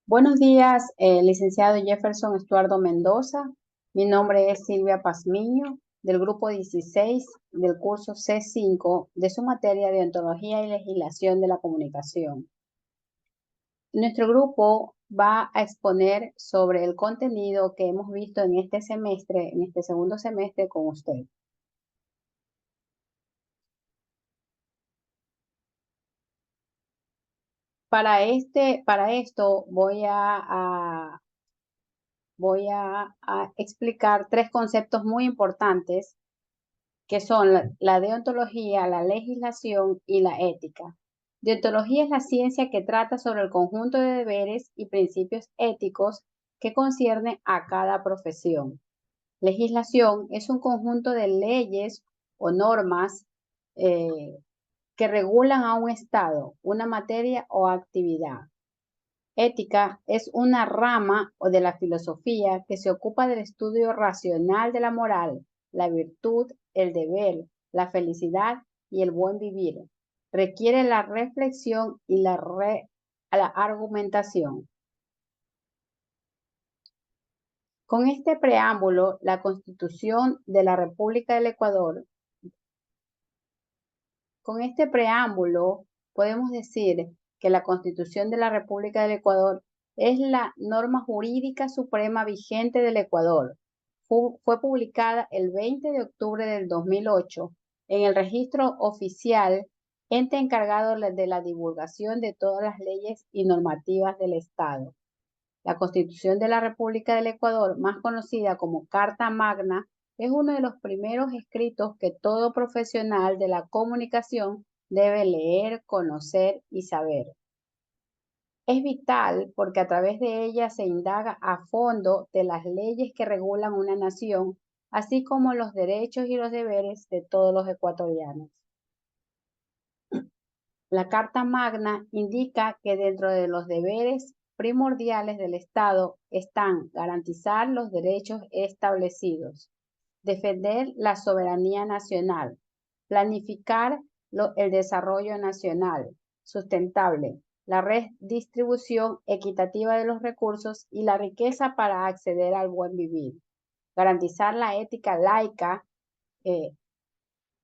Buenos días, licenciado Jefferson Estuardo Mendoza. Mi nombre es Silvia Pazmiño, del grupo 16 del curso C5 de su materia de Ontología y Legislación de la Comunicación. Nuestro grupo va a exponer sobre el contenido que hemos visto en este semestre, en este segundo semestre con usted. Para esto voy a explicar tres conceptos muy importantes que son la deontología, la legislación y la ética. Deontología es la ciencia que trata sobre el conjunto de deberes y principios éticos que concierne a cada profesión. Legislación es un conjunto de leyes o normas que regulan a un estado, una materia o actividad. Ética es una rama o de la filosofía que se ocupa del estudio racional de la moral, la virtud, el deber, la felicidad y el buen vivir. Requiere la reflexión y la argumentación. Con este preámbulo, la Constitución de la República del Ecuador, podemos decir que la Constitución de la República del Ecuador es la norma jurídica suprema vigente del Ecuador. Fue publicada el 20 de octubre del 2008 en el registro oficial, ente encargado de la divulgación de todas las leyes y normativas del Estado. La Constitución de la República del Ecuador, más conocida como Carta Magna, es uno de los primeros escritos que todo profesional de la comunicación debe leer, conocer y saber. Es vital porque a través de ella se indaga a fondo de las leyes que regulan una nación, así como los derechos y los deberes de todos los ecuatorianos. La Carta Magna indica que dentro de los deberes primordiales del Estado están garantizar los derechos establecidos, defender la soberanía nacional, planificar el desarrollo nacional sustentable, la redistribución equitativa de los recursos y la riqueza para acceder al buen vivir, garantizar la ética laica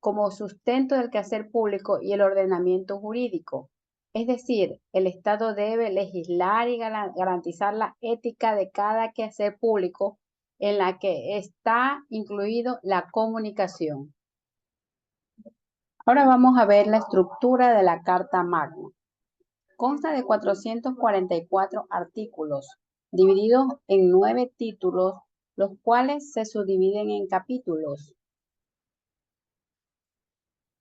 como sustento del quehacer público y el ordenamiento jurídico. Es decir, el Estado debe legislar y garantizar la ética de cada quehacer público en la que está incluido la comunicación. Ahora vamos a ver la estructura de la Carta Magna. Consta de 444 artículos, divididos en 9 títulos, los cuales se subdividen en capítulos.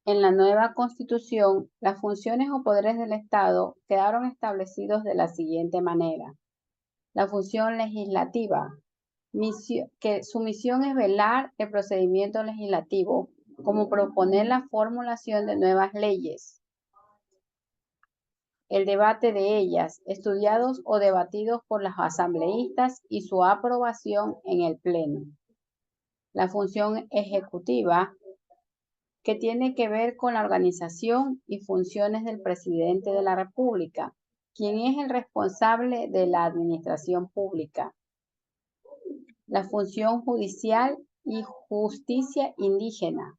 En la nueva Constitución, las funciones o poderes del Estado quedaron establecidos de la siguiente manera. La función legislativa, que su misión es velar el procedimiento legislativo, como proponer la formulación de nuevas leyes, el debate de ellas, estudiados o debatidos por los asambleístas y su aprobación en el Pleno. La función ejecutiva, que tiene que ver con la organización y funciones del presidente de la República, quien es el responsable de la administración pública. La función judicial y justicia indígena.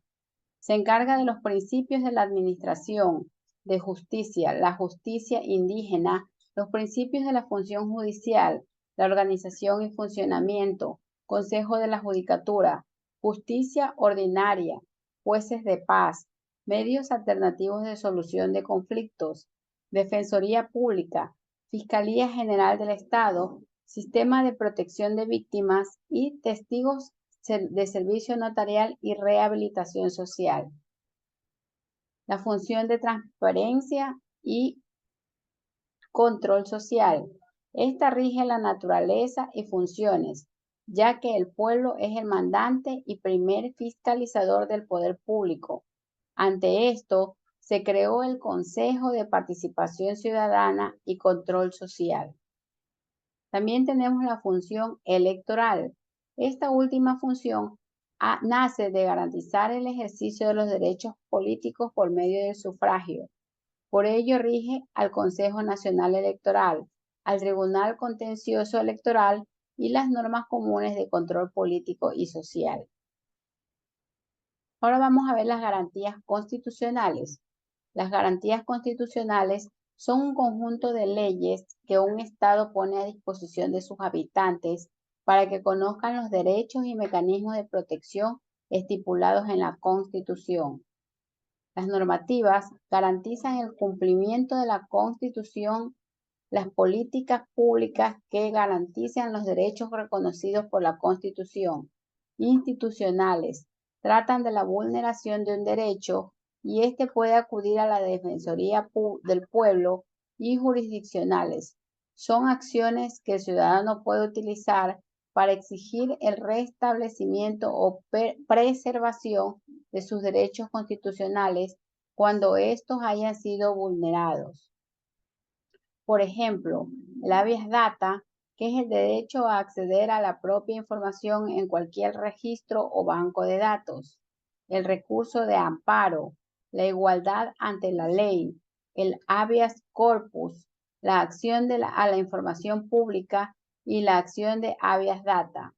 Se encarga de los principios de la administración de justicia, la justicia indígena, los principios de la función judicial, la organización y funcionamiento, Consejo de la Judicatura, justicia ordinaria, jueces de paz, medios alternativos de solución de conflictos, Defensoría Pública, Fiscalía General del Estado, Sistema de Protección de Víctimas y testigos de servicio notarial y rehabilitación social. La función de transparencia y control social. Esta rige la naturaleza y funciones, ya que el pueblo es el mandante y primer fiscalizador del poder público. Ante esto, se creó el Consejo de Participación Ciudadana y Control Social. También tenemos la función electoral. Esta última función nace de garantizar el ejercicio de los derechos políticos por medio del sufragio. Por ello rige al Consejo Nacional Electoral, al Tribunal Contencioso Electoral y las normas comunes de control político y social. Ahora vamos a ver las garantías constitucionales. Las garantías constitucionales son un conjunto de leyes que un Estado pone a disposición de sus habitantes para que conozcan los derechos y mecanismos de protección estipulados en la Constitución. Las normativas garantizan el cumplimiento de la Constitución, las políticas públicas que garantizan los derechos reconocidos por la Constitución, institucionales, tratan de la vulneración de un derecho y éste puede acudir a la Defensoría del Pueblo y jurisdiccionales. Son acciones que el ciudadano puede utilizar para exigir el restablecimiento o preservación de sus derechos constitucionales cuando estos hayan sido vulnerados. Por ejemplo, el habeas data, que es el derecho a acceder a la propia información en cualquier registro o banco de datos. El recurso de amparo, la igualdad ante la ley, el habeas corpus, la acción a la información pública y la acción de habeas data.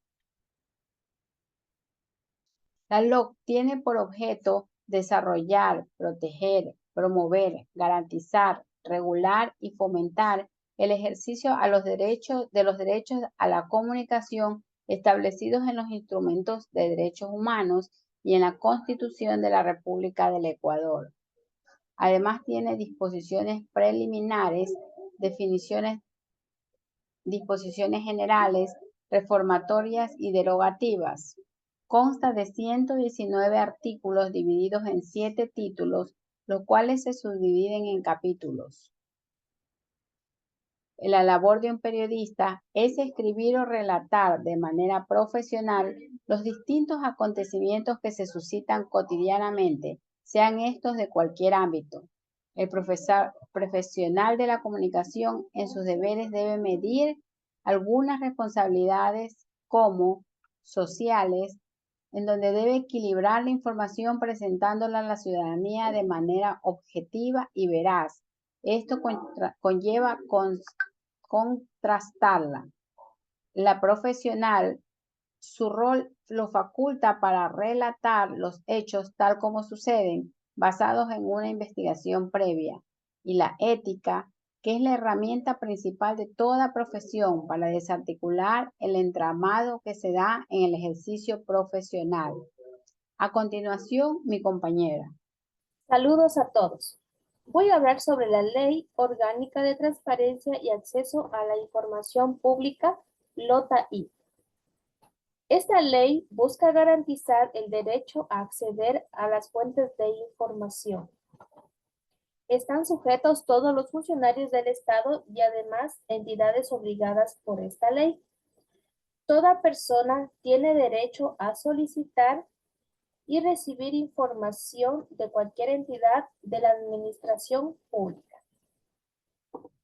La LOC tiene por objeto desarrollar, proteger, promover, garantizar, regular y fomentar el ejercicio de los derechos a la comunicación establecidos en los instrumentos de derechos humanos y en la Constitución de la República del Ecuador. Además tiene disposiciones preliminares, disposiciones generales, reformatorias y derogativas. Consta de 119 artículos divididos en 7 títulos, los cuales se subdividen en capítulos. La labor de un periodista es escribir o relatar de manera profesional los distintos acontecimientos que se suscitan cotidianamente, sean estos de cualquier ámbito. El profesional de la comunicación en sus deberes debe medir algunas responsabilidades como sociales, en donde debe equilibrar la información presentándola a la ciudadanía de manera objetiva y veraz. Esto conlleva contrastarla. La profesional, su rol lo faculta para relatar los hechos tal como suceden, basados en una investigación previa. Y la ética, que es la herramienta principal de toda profesión para desarticular el entramado que se da en el ejercicio profesional. A continuación, mi compañera. Saludos a todos. Voy a hablar sobre la Ley Orgánica de Transparencia y Acceso a la Información Pública, LOTAI. Esta ley busca garantizar el derecho a acceder a las fuentes de información. Están sujetos todos los funcionarios del Estado y además entidades obligadas por esta ley. Toda persona tiene derecho a solicitar y recibir información de cualquier entidad de la administración pública.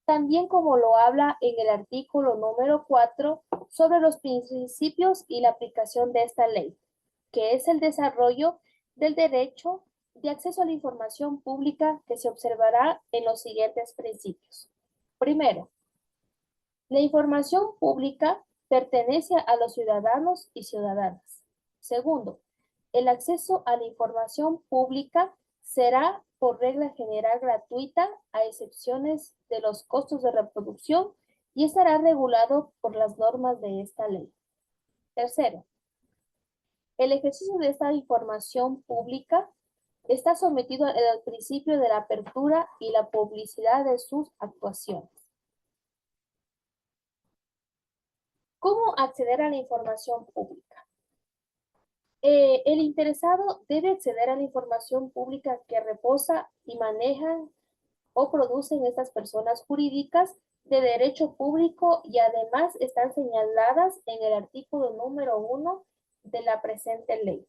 También como lo habla en el artículo número 4 sobre los principios y la aplicación de esta ley, que es el desarrollo del derecho de acceso a la información pública que se observará en los siguientes principios. Primero, la información pública pertenece a los ciudadanos y ciudadanas. Segundo, el acceso a la información pública será por regla general gratuita, a excepciones de los costos de reproducción, y estará regulado por las normas de esta ley. Tercero, el ejercicio de esta información pública está sometido al principio de la apertura y la publicidad de sus actuaciones. ¿Cómo acceder a la información pública? El interesado debe acceder a la información pública que reposa y manejan o producen estas personas jurídicas de derecho público y además están señaladas en el artículo número 1 de la presente ley.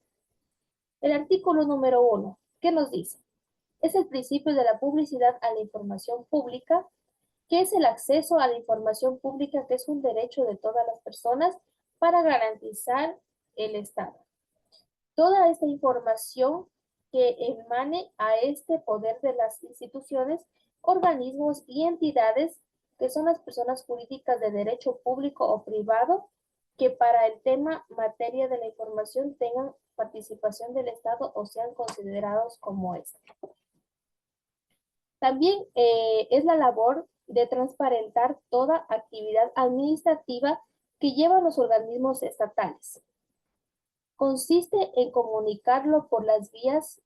El artículo número 1, ¿qué nos dice? Es el principio de la publicidad a la información pública, que es el acceso a la información pública, que es un derecho de todas las personas para garantizar el Estado. Toda esta información que emane a este poder de las instituciones, organismos y entidades que son las personas jurídicas de derecho público o privado que para el tema materia de la información tengan participación del Estado o sean considerados como este. También es la labor de transparentar toda actividad administrativa que llevan los organismos estatales. Consiste en comunicarlo por las vías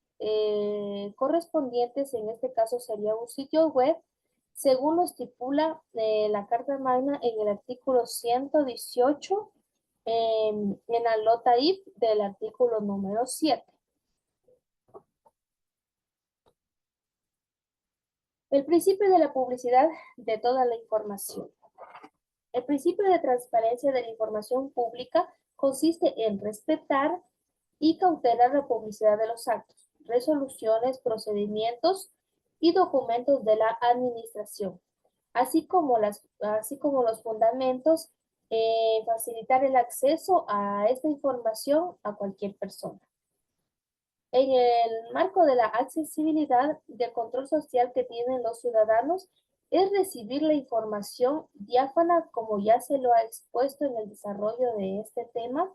correspondientes, en este caso sería un sitio web, según lo estipula la Carta Magna en el artículo 118, en la nota if del artículo número 7. El principio de la publicidad de toda la información. El principio de transparencia de la información pública consiste en respetar y cautelar la publicidad de los actos, resoluciones, procedimientos y documentos de la administración, así como los fundamentos en facilitar el acceso a esta información a cualquier persona. En el marco de la accesibilidad del control social que tienen los ciudadanos, es recibir la información diáfana, como ya se lo ha expuesto en el desarrollo de este tema.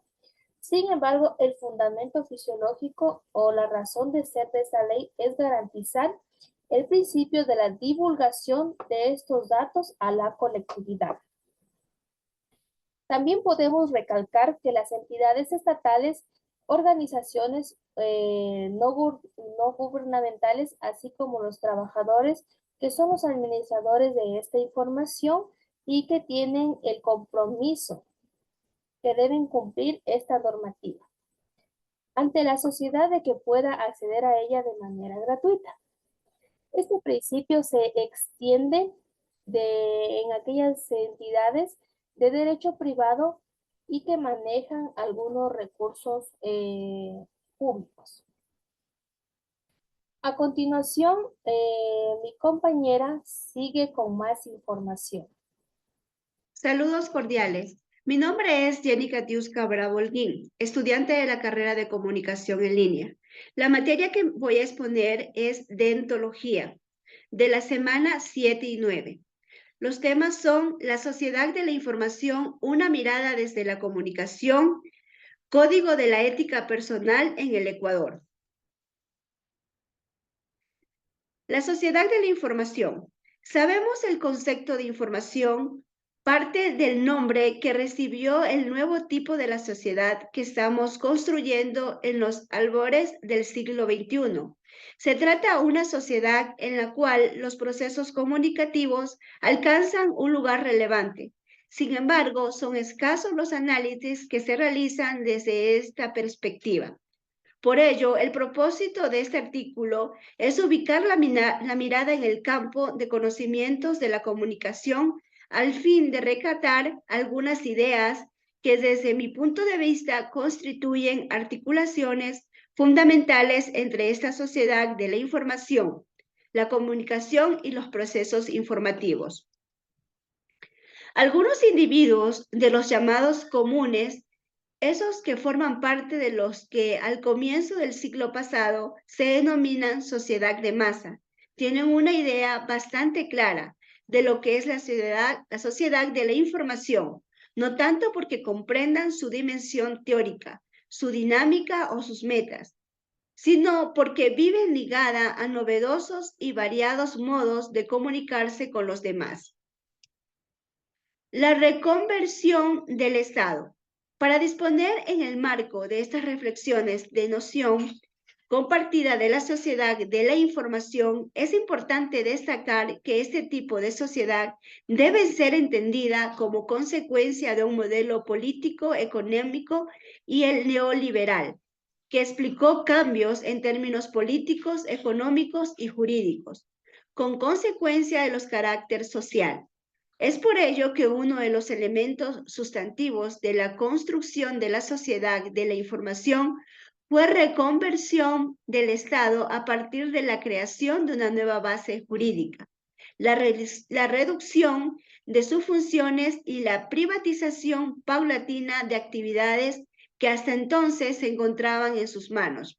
Sin embargo, el fundamento fisiológico o la razón de ser de esta ley es garantizar el principio de la divulgación de estos datos a la colectividad. También podemos recalcar que las entidades estatales, organizaciones no gubernamentales, así como los trabajadores, que son los administradores de esta información y que tienen el compromiso que deben cumplir esta normativa ante la sociedad de que pueda acceder a ella de manera gratuita. Este principio se extiende en aquellas entidades de derecho privado y que manejan algunos recursos públicos. A continuación, mi compañera sigue con más información. Saludos cordiales. Mi nombre es Jenny Katiuska Bravo Holguín, estudiante de la carrera de Comunicación en Línea. La materia que voy a exponer es Deontología, de la semana 7 y 9. Los temas son la sociedad de la información, una mirada desde la comunicación, código de la ética personal en el Ecuador. La sociedad de la información. Sabemos el concepto de información parte del nombre que recibió el nuevo tipo de la sociedad que estamos construyendo en los albores del siglo XXI. Se trata de una sociedad en la cual los procesos comunicativos alcanzan un lugar relevante. Sin embargo, son escasos los análisis que se realizan desde esta perspectiva. Por ello, el propósito de este artículo es ubicar la mirada en el campo de conocimientos de la comunicación al fin de rescatar algunas ideas que desde mi punto de vista constituyen articulaciones fundamentales entre esta sociedad de la información, la comunicación y los procesos informativos. Algunos individuos de los llamados comunes, esos que forman parte de los que al comienzo del siglo pasado se denominan sociedad de masa, tienen una idea bastante clara de lo que es la sociedad de la información, no tanto porque comprendan su dimensión teórica, su dinámica o sus metas, sino porque viven ligada a novedosos y variados modos de comunicarse con los demás. La reconversión del Estado. Para disponer en el marco de estas reflexiones de noción compartida de la sociedad de la información, es importante destacar que este tipo de sociedad debe ser entendida como consecuencia de un modelo político, económico y el neoliberal, que explicó cambios en términos políticos, económicos y jurídicos, con consecuencia de los caracteres social. Es por ello que uno de los elementos sustantivos de la construcción de la sociedad de la información fue reconversión del Estado a partir de la creación de una nueva base jurídica, la reducción de sus funciones y la privatización paulatina de actividades que hasta entonces se encontraban en sus manos.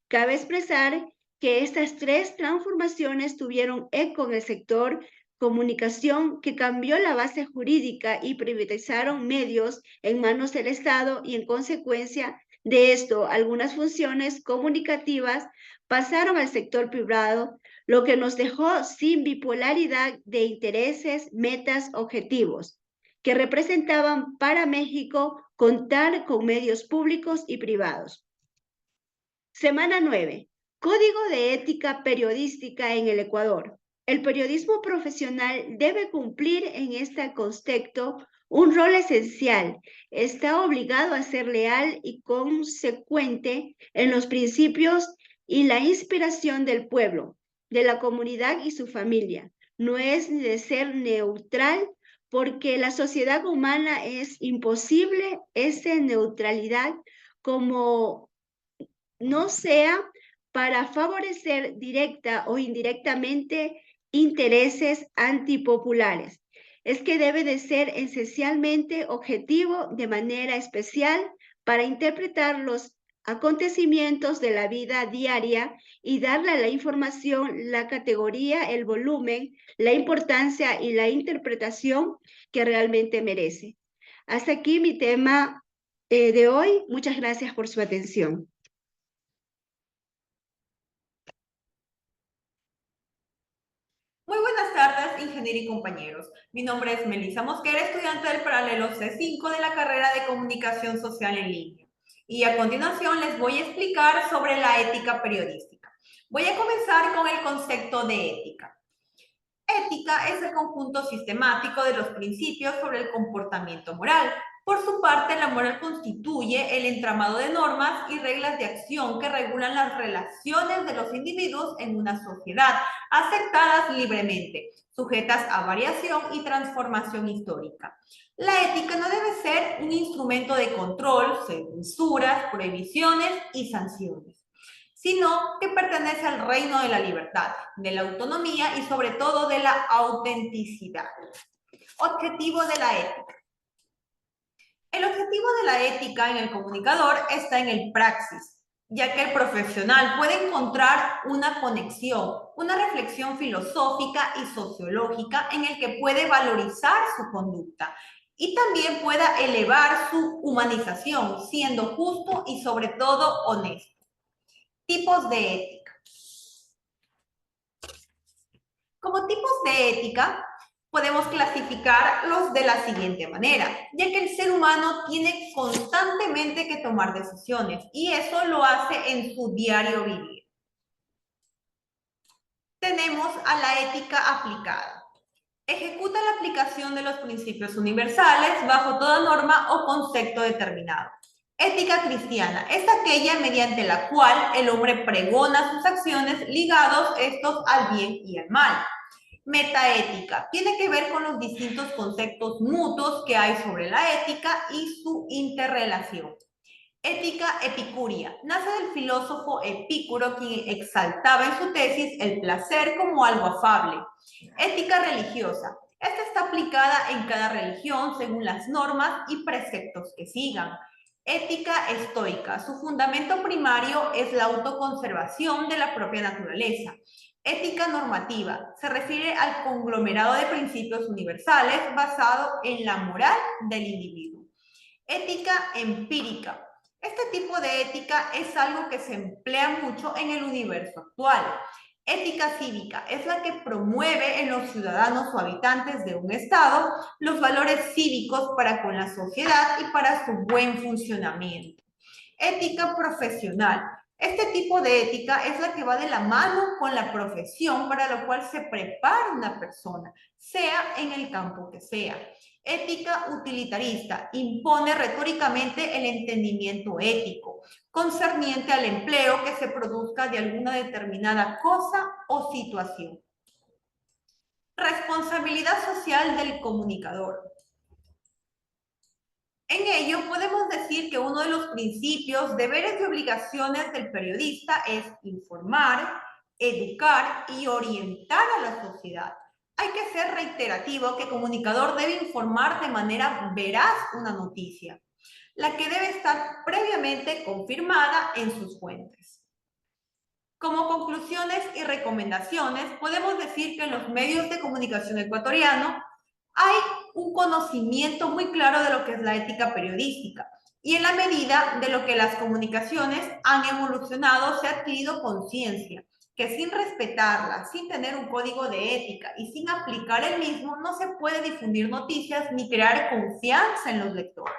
Cabe expresar que estas tres transformaciones tuvieron eco en el sector comunicación que cambió la base jurídica y privatizaron medios en manos del Estado y en consecuencia de esto algunas funciones comunicativas pasaron al sector privado, lo que nos dejó sin bipolaridad de intereses, metas, objetivos, que representaban para México contar con medios públicos y privados. Semana 9. Código de ética periodística en el Ecuador. El periodismo profesional debe cumplir en este contexto un rol esencial. Está obligado a ser leal y consecuente en los principios y la inspiración del pueblo, de la comunidad y su familia. No es ni de ser neutral porque la sociedad humana es imposible esa neutralidad como no sea para favorecer directa o indirectamente intereses antipopulares. Es que debe de ser esencialmente objetivo de manera especial para interpretar los acontecimientos de la vida diaria y darle a la información la categoría, el volumen, la importancia y la interpretación que realmente merece. Hasta aquí mi tema de hoy. Muchas gracias por su atención. Muy buenas tardes, ingeniero y compañeros. Mi nombre es Melissa Mosquera, estudiante del paralelo C5 de la carrera de Comunicación Social en Línea. Y a continuación les voy a explicar sobre la ética periodística. Voy a comenzar con el concepto de ética. Ética es el conjunto sistemático de los principios sobre el comportamiento moral. Por su parte, la moral constituye el entramado de normas y reglas de acción que regulan las relaciones de los individuos en una sociedad, aceptadas libremente, sujetas a variación y transformación histórica. La ética no debe ser un instrumento de control, censuras, prohibiciones y sanciones, sino que pertenece al reino de la libertad, de la autonomía y sobre todo de la autenticidad. Objetivo de la ética. El objetivo de la ética en el comunicador está en el praxis, ya que el profesional puede encontrar una conexión, una reflexión filosófica y sociológica en el que puede valorizar su conducta y también pueda elevar su humanización, siendo justo y sobre todo honesto. Tipos de ética. Como tipos de ética, podemos clasificarlos de la siguiente manera, ya que el ser humano tiene constantemente que tomar decisiones y eso lo hace en su diario vivir. Tenemos a la ética aplicada. Ejecuta la aplicación de los principios universales bajo toda norma o concepto determinado. Ética cristiana es aquella mediante la cual el hombre pregona sus acciones ligados estos al bien y al mal. Metaética tiene que ver con los distintos conceptos mutuos que hay sobre la ética y su interrelación. Ética epicúrea nace del filósofo Epicuro, quien exaltaba en su tesis el placer como algo afable. Ética religiosa. Esta está aplicada en cada religión según las normas y preceptos que sigan. Ética estoica. Su fundamento primario es la autoconservación de la propia naturaleza. Ética normativa. Se refiere al conglomerado de principios universales basado en la moral del individuo. Ética empírica. Este tipo de ética es algo que se emplea mucho en el universo actual. Ética cívica es la que promueve en los ciudadanos o habitantes de un estado los valores cívicos para con la sociedad y para su buen funcionamiento. Ética profesional. Este tipo de ética es la que va de la mano con la profesión para lo cual se prepara una persona, sea en el campo que sea. Ética utilitarista impone retóricamente el entendimiento ético, concerniente al empleo que se produzca de alguna determinada cosa o situación. Responsabilidad social del comunicador. En ello podemos decir que uno de los principios, deberes y obligaciones del periodista es informar, educar y orientar a la sociedad. Hay que ser reiterativo que el comunicador debe informar de manera veraz una noticia, la que debe estar previamente confirmada en sus fuentes. Como conclusiones y recomendaciones, podemos decir que en los medios de comunicación ecuatorianos hay un conocimiento muy claro de lo que es la ética periodística y en la medida de lo que las comunicaciones han evolucionado se ha adquirido conciencia que sin respetarla, sin tener un código de ética y sin aplicar el mismo, no se puede difundir noticias ni crear confianza en los lectores.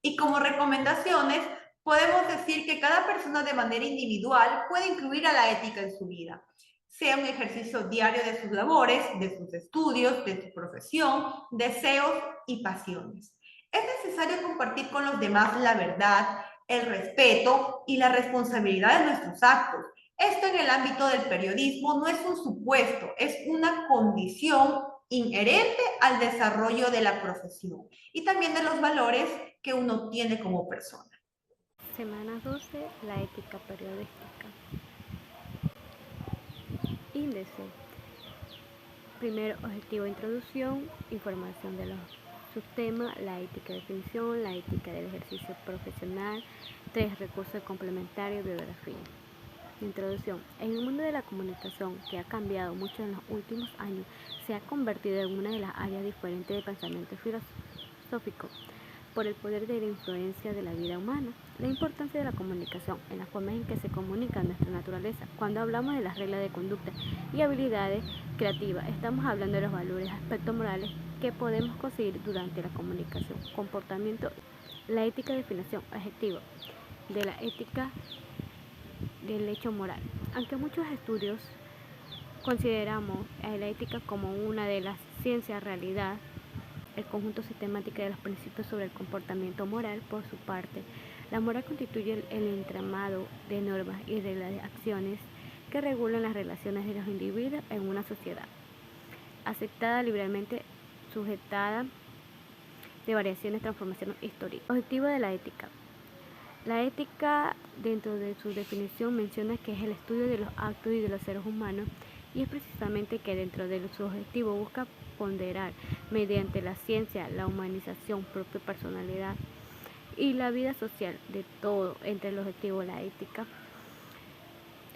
Y como recomendaciones, podemos decir que cada persona de manera individual puede incluir a la ética en su vida, sea un ejercicio diario de sus labores, de sus estudios, de su profesión, deseos y pasiones. Es necesario compartir con los demás la verdad, el respeto y la responsabilidad de nuestros actos. Esto en el ámbito del periodismo no es un supuesto, es una condición inherente al desarrollo de la profesión y también de los valores que uno tiene como persona. Semana 12, la ética periodística. Índice. Primero, objetivo, introducción, información de los subtemas, la ética de definición, la ética del ejercicio profesional, 3 recursos complementarios, biografía. Introducción. En el mundo de la comunicación, que ha cambiado mucho en los últimos años, se ha convertido en una de las áreas diferentes de pensamiento filosófico por el poder de la influencia de la vida humana. La importancia de la comunicación en la forma en que se comunica nuestra naturaleza. Cuando hablamos de las reglas de conducta y habilidades creativas, estamos hablando de los valores, aspectos morales que podemos conseguir durante la comunicación. Comportamiento. La ética de definición, objetivo de la ética del hecho moral. Aunque muchos estudios consideramos a la ética como una de las ciencias realidad, el conjunto sistemático de los principios sobre el comportamiento moral, por su parte, la moral constituye el entramado de normas y reglas de acciones que regulan las relaciones de los individuos en una sociedad, aceptada libremente, sujetada de variaciones, transformaciones históricas. Objetivo de la ética. La ética, dentro de su definición, menciona que es el estudio de los actos y de los seres humanos, y es precisamente que dentro de su objetivo busca ponderar mediante la ciencia, la humanización, propia personalidad y la vida social de todo. Entre el objetivo de la ética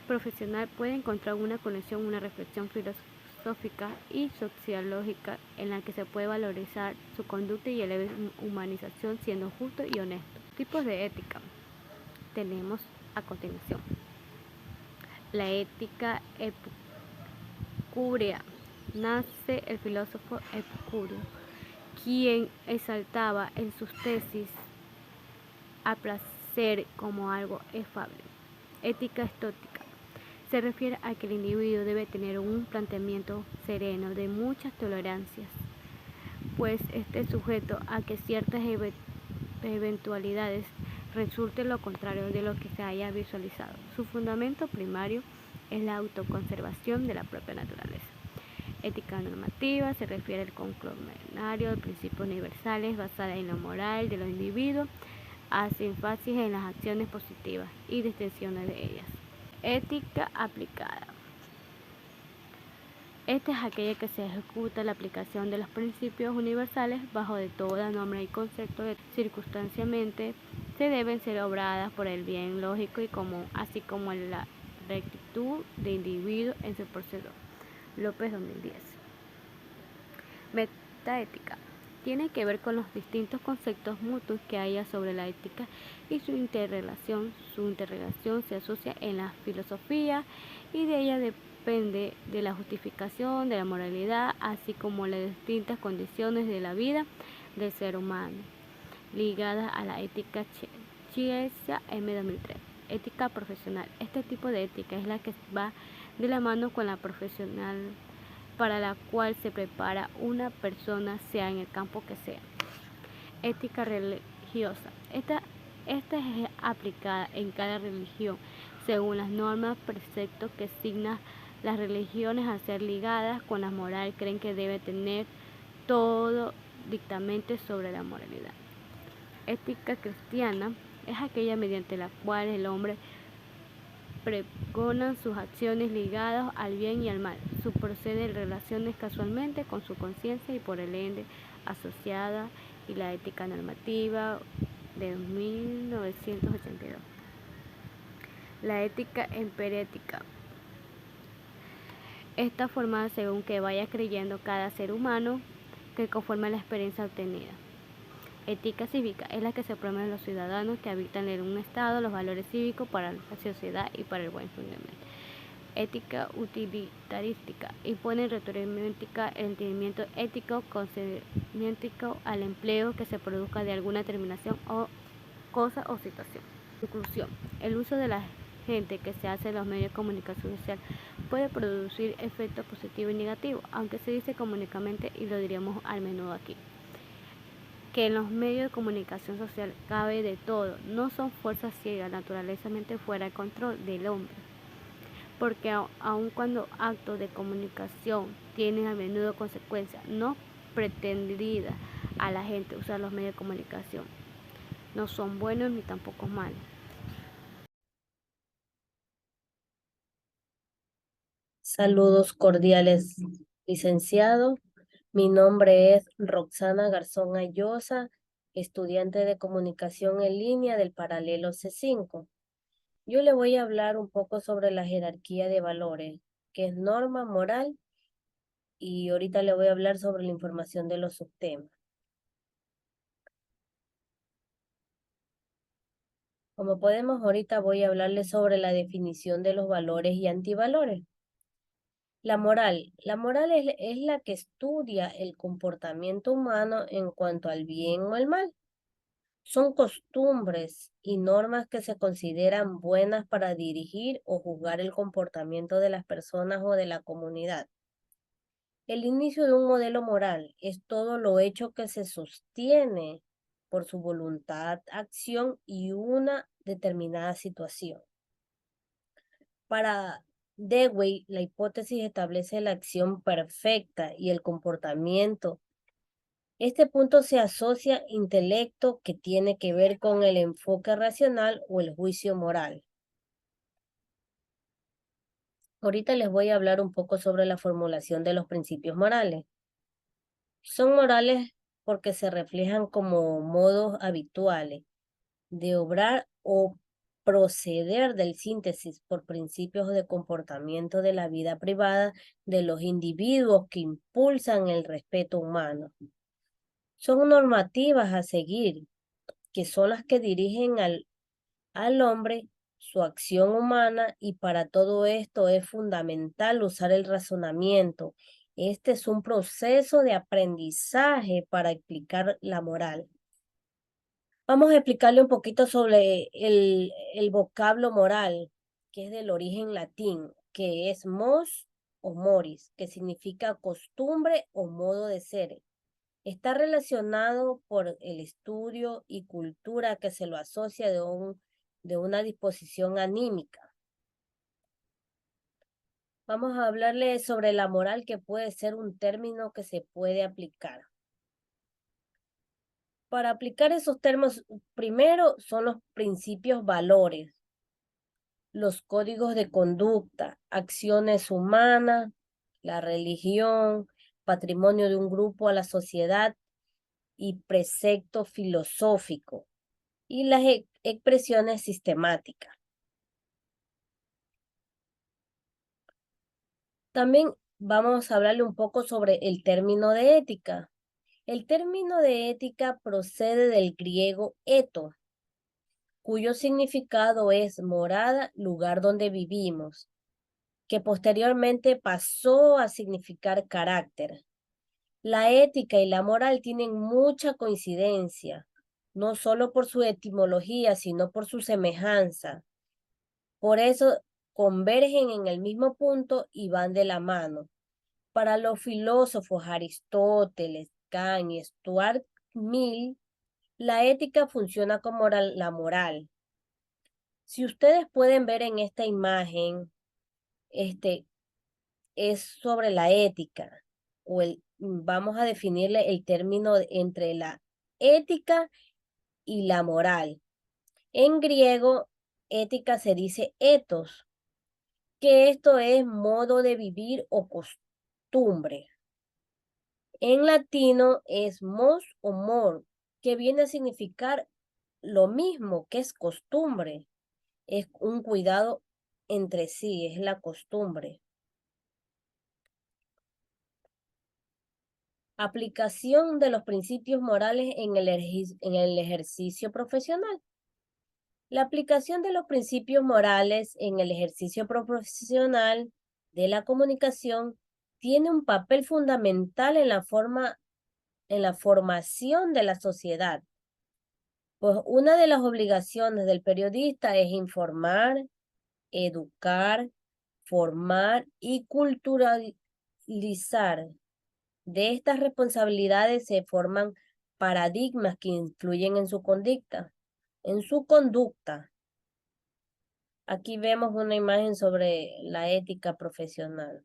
profesional puede encontrar una conexión, una reflexión filosófica y sociológica en la que se puede valorizar su conducta y la humanización siendo justo y honesto. Tipos de ética tenemos a continuación. La ética epicúrea. Nace el filósofo Epicuro, quien exaltaba en sus tesis al placer como algo efable. Ética estoica. Se refiere a que el individuo debe tener un planteamiento sereno de muchas tolerancias, pues esté sujeto a que ciertas eventualidades resulten lo contrario de lo que se haya visualizado. Su fundamento primario es la autoconservación de la propia naturaleza. Ética normativa se refiere al conglomerario de principios universales basada en la moral de los individuos, hace énfasis en las acciones positivas y distinciones de ellas. Ética aplicada. Esta es aquella que se ejecuta la aplicación de los principios universales bajo de toda norma y concepto de circunstancialmente se deben ser obradas por el bien lógico y común, así como la rectitud de individuo en su proceder. López 2010. Metaética. Tiene que ver con los distintos conceptos mutuos que haya sobre la ética y su interrelación. Su interrelación se asocia en la filosofía y de ella depende de la justificación de la moralidad, así como las distintas condiciones de la vida del ser humano, ligadas a la ética Chiesa M. 2003. Ética profesional. Este tipo de ética es la que va de la mano con la profesional para la cual se prepara una persona, sea en el campo que sea. Ética religiosa. Esta es aplicada en cada religión según las normas, preceptos que asignan las religiones a ser ligadas con la moral. Creen que debe tener todo dictamente sobre la moralidad. Ética cristiana es aquella mediante la cual el hombre pregona sus acciones ligadas al bien y al mal. Su procede relaciones casualmente con su conciencia y por el ende asociada, y la ética normativa de 1982. La ética emperética. Está formada según que vaya creyendo cada ser humano que conforme a la experiencia obtenida. Ética cívica es la que se promueve en los ciudadanos que habitan en un estado los valores cívicos para la sociedad y para el buen funcionamiento. Ética utilitarística impone retórica el entendimiento ético concerniente al empleo que se produzca de alguna determinación o cosa o situación. Conclusión. El uso de la gente que se hace en los medios de comunicación social puede producir efectos positivos y negativos, aunque se dice comunicamente y lo diríamos al menudo aquí, que en los medios de comunicación social cabe de todo, no son fuerzas ciegas, naturalezamente fuera de control del hombre, porque aun cuando actos de comunicación tienen a menudo consecuencias no pretendidas a la gente usar los medios de comunicación, no son buenos ni tampoco malos. Saludos cordiales, licenciado. Mi nombre es Roxana Garzón Ayosa, estudiante de comunicación en línea del paralelo C5. Yo le voy a hablar un poco sobre la jerarquía de valores, que es norma moral, y ahorita le voy a hablar sobre la información de los subtemas. Como podemos, ahorita voy a hablarle sobre la definición de los valores y antivalores. La moral es la que estudia el comportamiento humano en cuanto al bien o el mal. Son costumbres y normas que se consideran buenas para dirigir o juzgar el comportamiento de las personas o de la comunidad. El inicio de un modelo moral es todo lo hecho que se sostiene por su voluntad, acción y una determinada situación. Para Dewey, la hipótesis establece la acción perfecta y el comportamiento. Este punto se asocia intelecto que tiene que ver con el enfoque racional o el juicio moral. Ahorita les voy a hablar un poco sobre la formulación de los principios morales. Son morales porque se reflejan como modos habituales de obrar o proceder del síntesis por principios de comportamiento de la vida privada de los individuos que impulsan el respeto humano. Son normativas a seguir, que son las que dirigen al hombre su acción humana, y para todo esto es fundamental usar el razonamiento. Este es un proceso de aprendizaje para explicar la moral. Vamos a explicarle un poquito sobre el vocablo moral, que es del origen latín, que es mos o moris, que significa costumbre o modo de ser. Está relacionado por el estudio y cultura que se lo asocia de una disposición anímica. Vamos a hablarle sobre la moral, que puede ser un término que se puede aplicar. Para aplicar esos términos, primero son los principios valores, los códigos de conducta, acciones humanas, la religión, patrimonio de un grupo a la sociedad y precepto filosófico, y las expresiones sistemáticas. También vamos a hablarle un poco sobre el término de ética. El término de ética procede del griego eto, cuyo significado es morada, lugar donde vivimos, que posteriormente pasó a significar carácter. La ética y la moral tienen mucha coincidencia, no solo por su etimología, sino por su semejanza. Por eso convergen en el mismo punto y van de la mano. Para los filósofos Aristóteles, Kant y Stuart Mill, la ética funciona como la moral. Si ustedes pueden ver en esta imagen, es sobre la ética, vamos a definirle el término entre la ética y la moral. En griego, ética se dice ethos, que esto es modo de vivir o costumbre. En latino es mos o mor, que viene a significar lo mismo, que es costumbre. es un cuidado entre sí, es la costumbre. Aplicación de los principios morales en el ejercicio profesional. La aplicación de los principios morales en el ejercicio profesional de la comunicación tiene un papel fundamental en la formación de la sociedad. Pues una de las obligaciones del periodista es informar, educar, formar y culturalizar. De estas responsabilidades se forman paradigmas que influyen en su conducta. Aquí vemos una imagen sobre la ética profesional.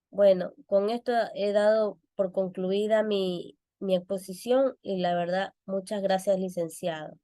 Bueno, con esto he dado por concluida mi exposición y la verdad, muchas gracias, licenciado.